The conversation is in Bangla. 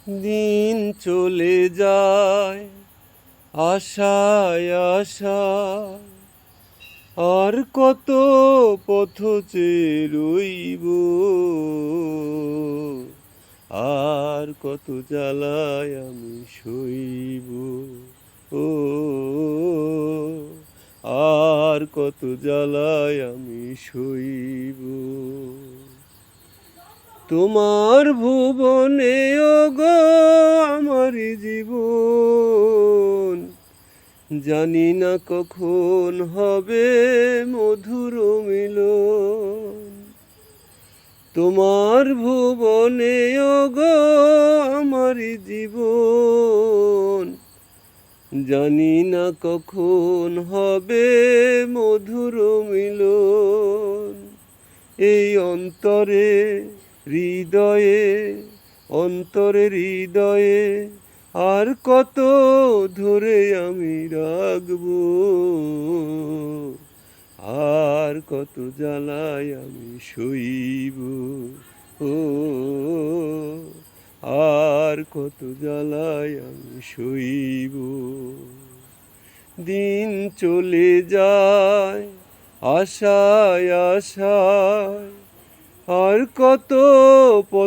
দিন চলে যায় আশায় আশায়, আর কত পথ চেয়ে রইব, আর কত জ্বালায় আমি সইব, ও আর কত জ্বালায় আমি সইব। তোমার ভুবনে ওগো আমার জীবন, জানি না কখন হবে মধুর মিলন। তোমার ভুবনে ওগো আমার জীবন, জানি না কখন হবে মধুর মিলন। এই অন্তরে হৃদয়ে, অন্তরে হৃদয়ে আর কত ধরে আমি রাখবো, আর কত জ্বালায় আমি সইব, ও আর কত জ্বালায় আমি সইব। দিন চলে যায় আশায় আশায়, আর কত পথ